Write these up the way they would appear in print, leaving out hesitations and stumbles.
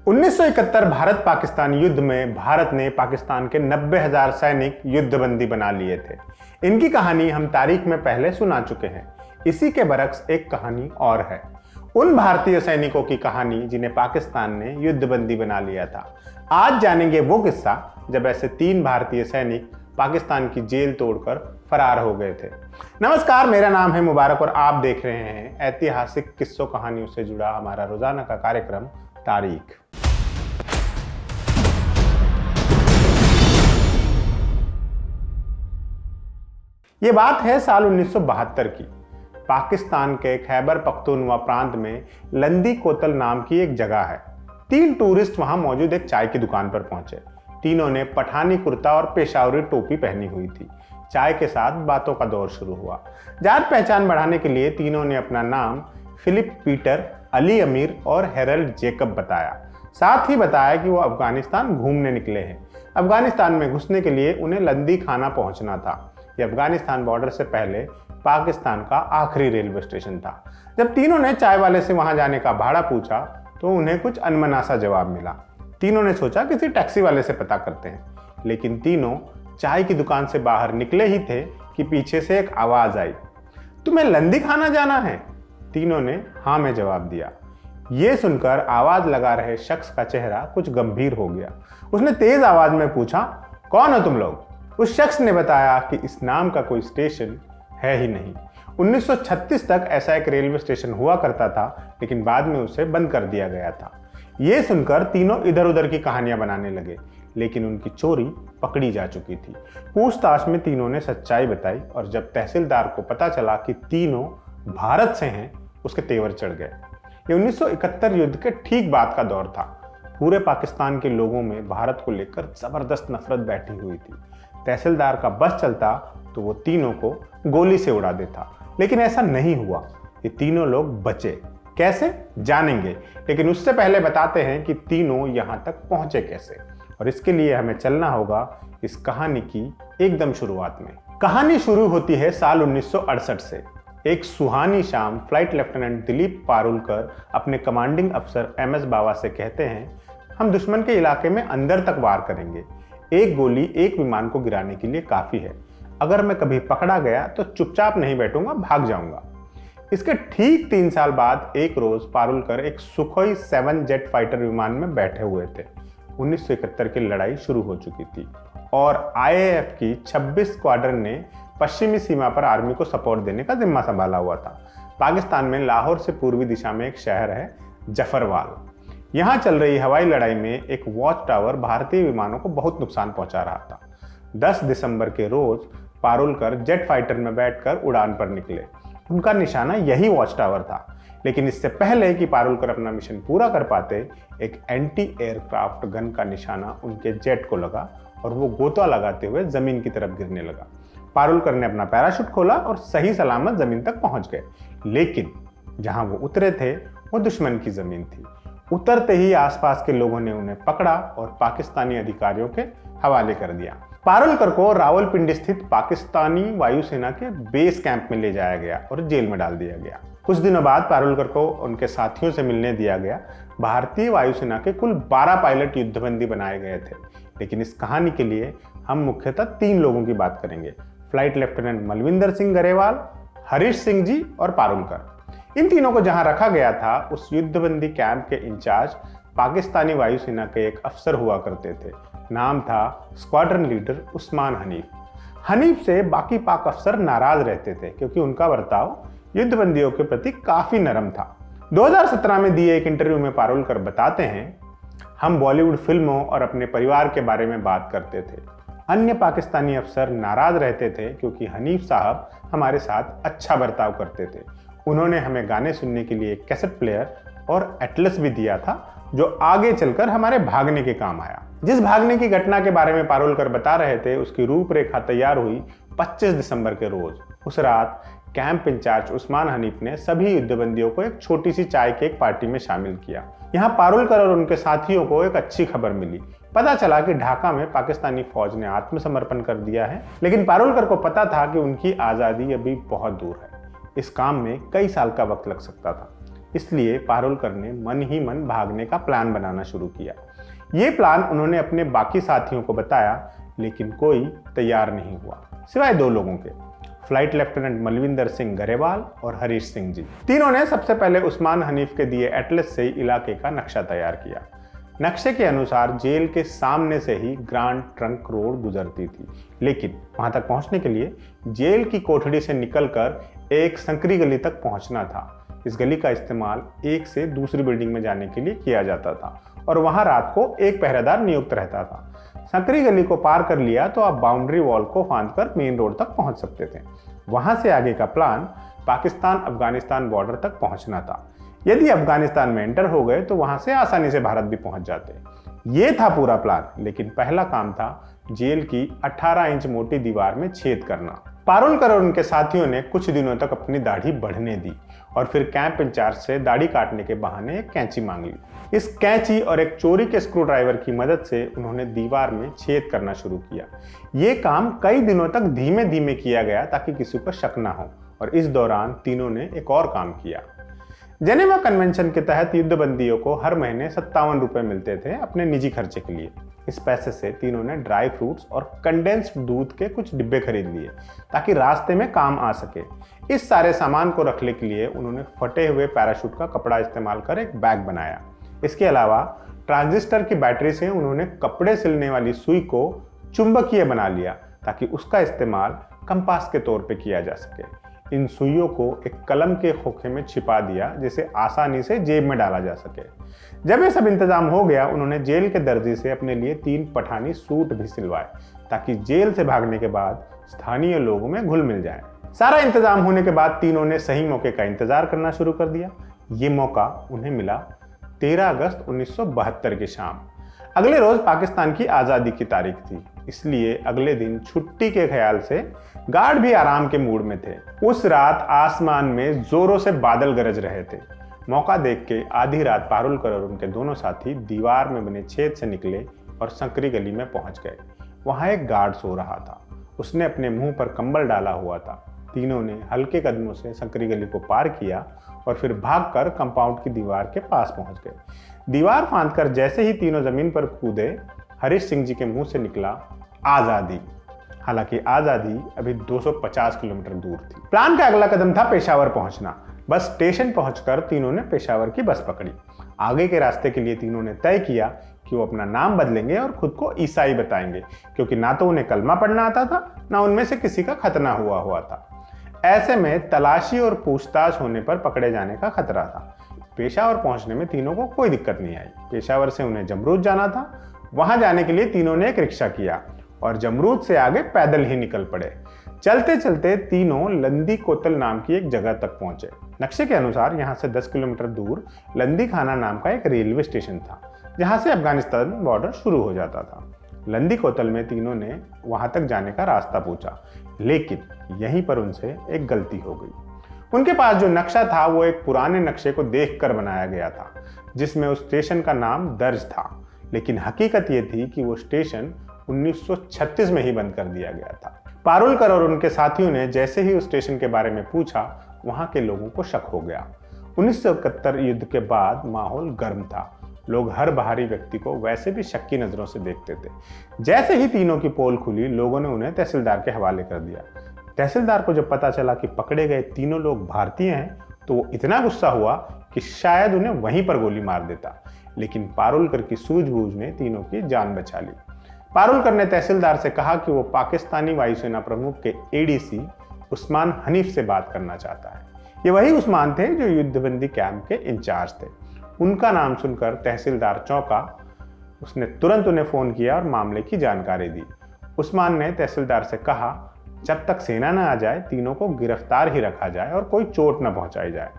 1971 भारत पाकिस्तान युद्ध में भारत ने पाकिस्तान के 90,000 सैनिक युद्धबंदी बना लिए थे। इनकी कहानी हम तारीख में पहले सुना चुके हैं। इसी के बरक्स एक कहानी और है, उन भारतीय सैनिकों की कहानी जिन्हें पाकिस्तान ने युद्धबंदी बना लिया था। आज जानेंगे वो किस्सा जब ऐसे 3 भारतीय सैनिक पाकिस्तान की जेल तोड़कर फरार हो गए थे। नमस्कार, मेरा नाम है मुबारक और आप देख रहे हैं ऐतिहासिक किस्सों कहानियों से जुड़ा हमारा रोजाना का कार्यक्रम तारीख। ये बात है साल 1972 की। पाकिस्तान के खैबर पख्तूनख्वा प्रांत में लंदी कोतल नाम की एक जगह है। 3 टूरिस्ट वहां मौजूद एक चाय की दुकान पर पहुंचे। तीनों ने पठानी कुर्ता और पेशावरी टोपी पहनी हुई थी। चाय के साथ बातों का दौर शुरू हुआ। जान पहचान बढ़ाने के लिए तीनों ने अपना नाम फिलिप पीटर, अली अमीर और हेरल्ड जेकब बताया। साथ ही बताया कि वो अफगानिस्तान घूमने निकले हैं। अफगानिस्तान में घुसने के लिए उन्हें लंदी खाना पहुंचना था। यह अफगानिस्तान बॉर्डर से पहले पाकिस्तान का आखिरी रेलवे स्टेशन था। जब तीनों ने चाय वाले से वहां जाने का भाड़ा पूछा तो उन्हें कुछ अनमना सा जवाब मिला। तीनों ने सोचा किसी टैक्सी वाले से पता करते हैं, लेकिन तीनों चाय की दुकान से बाहर निकले ही थे कि पीछे से एक आवाज आई, तुम्हें लंदी खाना जाना है? तीनों ने हाँ में जवाब दिया। यह सुनकर आवाज लगा रहे शख्स का चेहरा कुछ गंभीर हो गया। उसने तेज आवाज में पूछा, कौन हो तुम लोग? उस शख्स ने बताया कि इस नाम का कोई स्टेशन है ही नहीं। 1936 तक ऐसा एक रेलवे स्टेशन हुआ करता था, लेकिन बाद में उसे बंद कर दिया गया था। ये सुनकर तीनों इधर उधर की कहानियां बनाने लगे, लेकिन उनकी चोरी पकड़ी जा चुकी थी। पूछताछ में तीनों ने सच्चाई बताई और जब तहसीलदार को पता चला कि तीनों भारत से हैं, उसके तेवर चढ़ गए। ये 1971 युद्ध के ठीक बाद का दौर था। पूरे पाकिस्तान के लोगों में भारत को लेकर जबरदस्त नफरत बैठी हुई थी। तहसीलदार का बस चलता तो वो तीनों को गोली से उड़ा देता, लेकिन ऐसा नहीं हुआ। ये तीनों लोग बचे। कैसे जानेंगे, लेकिन उससे पहले बताते हैं कि तीनों यहां तक पहुंचे कैसे, और इसके लिए हमें चलना होगा इस कहानी की एकदम शुरुआत में। कहानी शुरू होती है साल 1968 से। एक सुहानी शाम फ्लाइट लेफ्टिनेंट दिलीप पारुलकर अपने कमांडिंग अफसर MS बावा से कहते हैं, हम दुश्मन के इलाके में अंदर तक वार करेंगे। एक गोली एक विमान को गिराने के लिए काफी है। अगर मैं कभी पकड़ा गया तो चुपचाप नहीं बैठूंगा, भाग जाऊंगा। इसके ठीक 3 साल बाद एक रोज पारुलकर एक सुखोई 7 जेट फाइटर विमान में बैठे हुए थे। 1971 की लड़ाई शुरू हो चुकी थी और IAF की 26 स्क्वाड्रन ने पश्चिमी सीमा पर आर्मी को सपोर्ट देने का जिम्मा संभाला हुआ था। पाकिस्तान में लाहौर से पूर्वी दिशा में एक शहर है जफरवाल। यहां चल रही हवाई लड़ाई में एक वॉच टावर भारतीय विमानों को बहुत नुकसान पहुंचा रहा था। 10 दिसंबर के रोज पारुलकर जेट फाइटर में बैठकर उड़ान पर निकले। उनका निशाना यही वॉच टावर था, लेकिन इससे पहले कि पारुलकर अपना मिशन पूरा कर पाते, एक एंटी एयरक्राफ्ट गन का निशाना उनके जेट को लगा और वो गोता लगाते हुए जमीन की तरफ गिरने लगा। पारुलकर ने अपना पैराशूट खोला और सही सलामत जमीन तक पहुंच गए, लेकिन जहां वो उतरे थे वो दुश्मन की जमीन थी। उतरते ही आसपास के लोगों ने उन्हें पकड़ा और पाकिस्तानी अधिकारियों के हवाले कर दिया। पारुलकर को रावलपिंडी स्थित पाकिस्तानी वायुसेना के बेस कैंप में ले जाया गया और जेल में डाल दिया गया। कुछ दिनों बाद पारुलकर को उनके साथियों से मिलने दिया गया। भारतीय वायुसेना के कुल 12 पायलट युद्धबंदी बनाए गए थे, लेकिन इस कहानी के लिए हम मुख्यतः 3 लोगों की बात करेंगे, फ्लाइट लेफ्टिनेंट मलविंदर सिंह गरेवाल, हरीश सिंह जी और पारुलकर। इन तीनों को जहां रखा गया था, उस युद्धबंदी कैंप के इंचार्ज पाकिस्तानी वायुसेना के एक अफसर हुआ करते थे। नाम था स्क्वाड्रन लीडर उस्मान हनीफ। हनीफ से बाकी पाक अफसर नाराज रहते थे क्योंकि उनका बर्ताव युद्धबंदियों के प्रति काफी नरम था। 2017 में दिए एक इंटरव्यू में पारुलकर बताते हैं, हम बॉलीवुड फिल्मों और अपने परिवार के बारे में बात करते थे। अन्य पाकिस्तानी अफसर नाराज रहते थे क्योंकि हनीफ साहब हमारे साथ अच्छा बर्ताव करते थे। उन्होंने हमें गाने सुनने के लिए एक कैसेट प्लेयर और एटलस भी दिया था, जो आगे चलकर हमारे भागने के काम आया। जिस भागने की घटना के बारे में पारुलकर बता रहे थे, उसकी रूपरेखा तैयार हुई 25 दिसंबर के रोज। उस रात कैंप इंचार्ज उस्मान हनीफ ने सभी युद्धबंदियों को एक छोटी सी चाय की एक पार्टी में शामिल किया। यहाँ पारुलकर और उनके साथियों को एक अच्छी खबर मिली। पता चला कि ढाका में पाकिस्तानी फौज ने आत्मसमर्पण कर दिया है, लेकिन पारुलकर को पता था कि उनकी आज़ादी अभी बहुत दूर है। इस काम में कई साल का वक्त लग सकता था। इसलिए पारुलकर ने मन ही मन भागने का प्लान बनाना शुरू किया। ये प्लान उन्होंने अपने बाकी साथियों को बताया, लेकिन कोई तैयार नहीं हुआ सिवाय 2 लोगों के, फ्लाइट लेफ्टिनेंट मलविंदर सिंह गरेवाल और हरीश सिंह जी। तीनों ने सबसे पहले उस्मान हनीफ के दिए एटलस से इलाके का नक्शा तैयार किया। नक्शे के अनुसार जेल के सामने से ही ग्रांड ट्रंक रोड गुजरती थी, लेकिन वहां तक पहुंचने के लिए जेल की कोठड़ी से निकलकर एक संकरी गली तक पहुंचना था। इस गली का इस्तेमाल एक से दूसरी बिल्डिंग में जाने के लिए किया जाता था और वहां रात को एक पहरेदार नियुक्त रहता था। संकरी गली को पार कर लिया तो आप बाउंड्री वॉल को फांदकर मेन रोड तक पहुंच सकते थे। वहां से आगे का प्लान पाकिस्तान अफगानिस्तान बॉर्डर तक पहुंचना था। यदि अफगानिस्तान में एंटर हो गए तो वहां से आसानी से भारत भी पहुंच जाते। ये था पूरा प्लान, लेकिन पहला काम था जेल की 18 इंच मोटी दीवार में छेद करना। पारुलकर और उनके साथियों ने कुछ दिनों तक अपनी दाढ़ी बढ़ने दी और फिर कैंप इंचार्ज से दाढ़ी काटने के बहाने एक कैंची मांग ली। इस कैंची और एक चोरी के स्क्रू ड्राइवर की मदद से उन्होंने दीवार में छेद करना शुरू किया। ये काम कई दिनों तक धीमे धीमे किया गया ताकि किसी को शक ना हो, और इस दौरान तीनों ने एक और काम किया। जेनेवा कन्वेंशन के तहत युद्धबंदियों को हर महीने 57 रुपए मिलते थे अपने निजी खर्चे के लिए। इस पैसे से तीनों ने ड्राई फ्रूट्स और कंडेंस्ड दूध के कुछ डिब्बे खरीद लिए ताकि रास्ते में काम आ सके। इस सारे सामान को रखने के लिए उन्होंने फटे हुए पैराशूट का कपड़ा इस्तेमाल कर एक बैग बनाया। इसके अलावा ट्रांजिस्टर की बैटरी से उन्होंने कपड़े सिलने वाली सुई को चुंबकीय बना लिया ताकि उसका इस्तेमाल कंपास के तौर पे किया जा सके। इन सुइयों को एक कलम के खोखे में छिपा दिया जिसे आसानी से जेब में डाला जा सके। जब ये सब इंतजाम हो गया, उन्होंने जेल के दर्जी से अपने लिए 3 पठानी सूट भी सिलवाए ताकि जेल से भागने के बाद स्थानीय लोगों में घुल मिल जाए। सारा इंतजाम होने के बाद तीनों ने सही मौके का इंतजार करना शुरू कर दिया। ये मौका उन्हें मिला 13 अगस्त 1972 की शाम। अगले रोज पाकिस्तान की आज़ादी की तारीख थी, इसलिए अगले दिन छुट्टी के ख्याल से गार्ड भी आराम के मूड में थे। उस रात आसमान में जोरों से बादल गरज रहे थे। मौका देख के आधी रात पारुलकर और उनके दोनों साथी दीवार में बने छेद से निकले और संकरी गली में पहुंच गए। वहां एक गार्ड सो रहा था, उसने अपने मुंह पर कंबल डाला हुआ था। तीनों ने हल्के कदमों से संकरी गली को पार किया और फिर भागकर कंपाउंड की दीवार के पास पहुंच गए। दीवार फांदकर जैसे ही तीनों जमीन पर कूदे, हरीश सिंह जी के मुंह से निकला आजादी। हालांकि आजादी अभी 250 किलोमीटर दूर थी। प्लान का अगला कदम था पेशावर पहुंचना। बस स्टेशन पहुंचकर तीनों ने पेशावर की बस पकड़ी। आगे के रास्ते के लिए तीनों ने तय किया कि वो अपना नाम बदलेंगे और खुद को ईसाई बताएंगे, क्योंकि ना तो उन्हें कलमा पढ़ना आता था, ना उनमें से किसी का खतना हुआ था। ऐसे में तलाशी और पूछताछ होने पर पकड़े जाने का खतरा था। पेशावर पहुंचने में तीनों को कोई दिक्कत नहीं आई। पेशावर से उन्हें जमरूद जाना था। वहां जाने के लिए तीनों ने एक रिक्शा किया और जमरूद से आगे पैदल ही निकल पड़े। चलते चलते तीनों लंदी कोतल नाम की एक जगह तक पहुंचे। नक्शे के अनुसार यहां से 10 किलोमीटर दूर लंदी खाना नाम का एक रेलवे स्टेशन था, जहां से अफगानिस्तान बॉर्डर शुरू हो जाता था। लंदी कोतल में तीनों ने वहां तक जाने का रास्ता पूछा, लेकिन यहीं पर उनसे एक गलती हो गई। उनके पास जो नक्शा था वो एक पुराने नक्शे को देखकर बनाया गया था, जिसमें उस स्टेशन का नाम दर्ज था, लेकिन हकीकत ये थी कि वो स्टेशन 1936 में ही बंद कर दिया गया था। पारुलकर और उनके साथियों ने जैसे ही उस स्टेशन के बारे में पूछा, वहां के लोगों को शक हो गया। 1971 युद्ध के बाद माहौल गर्म था। लोग हर बाहरी व्यक्ति को वैसे भी शक की नजरों से देखते थे। जैसे ही तीनों की पोल खुली, लोगों ने उन्हें तहसीलदार के हवाले कर दिया। तहसीलदार को जब पता चला कि पकड़े गए तीनों लोग भारतीय हैं, तो वो इतना गुस्सा हुआ कि शायद उन्हें वहीं पर गोली मार देता, लेकिन पारुलकर की सूझबूझ ने तीनों की जान बचा ली। पारुलकर ने तहसीलदार से कहा कि वो पाकिस्तानी वायुसेना प्रमुख के एडीसी उस्मान हनीफ से बात करना चाहता है। ये वही उस्मान थे जो युद्धबंदी कैंप के इंचार्ज थे। उनका नाम सुनकर तहसीलदार चौंका। उसने तुरंत उन्हें फोन किया और मामले की जानकारी दी। उस्मान ने तहसीलदार से कहा, जब तक सेना न आ जाए तीनों को गिरफ्तार ही रखा जाए और कोई चोट न पहुंचाई जाए।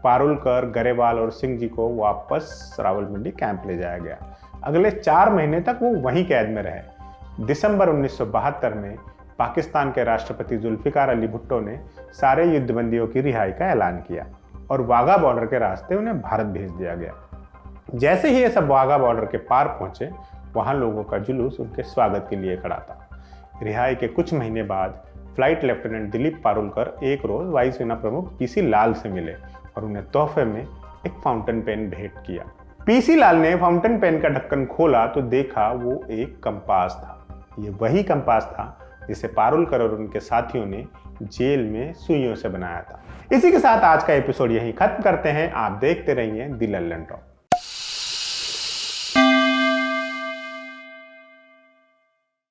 पारुलकर, गरेवाल और सिंह जी को वापस रावलपिंडी कैंप ले जाया गया। अगले 4 महीने तक वो वहीं कैद में रहे। दिसंबर 1972 में पाकिस्तान के राष्ट्रपति जुल्फिकार अली भुट्टो ने सारे युद्धबंदियों की रिहाई का ऐलान किया और वाघा बॉर्डर के रास्ते उन्हें भारत भेज दिया गया। जैसे ही ये सब वाघा बॉर्डर के पार पहुंचे, वहां लोगों का जुलूस उनके स्वागत के लिए खड़ा था। रिहाई के कुछ महीने बाद फ्लाइट लेफ्टिनेंट दिलीप पारुलकर एक रोज वायुसेना प्रमुख पीसी लाल से मिले और उन्हें तोहफे में एक फाउंटेन पेन भेंट किया। पीसी लाल ने फाउंटेन पेन का ढक्कन खोला तो देखा वो एक कंपास था। ये वही कंपास था जिसे पारुलकर और उनके साथियों ने जेल में सुइयों से बनाया था। इसी के साथ आज का एपिसोड यहीं खत्म करते हैं। आप देखते रहिए द लल्लन टॉक।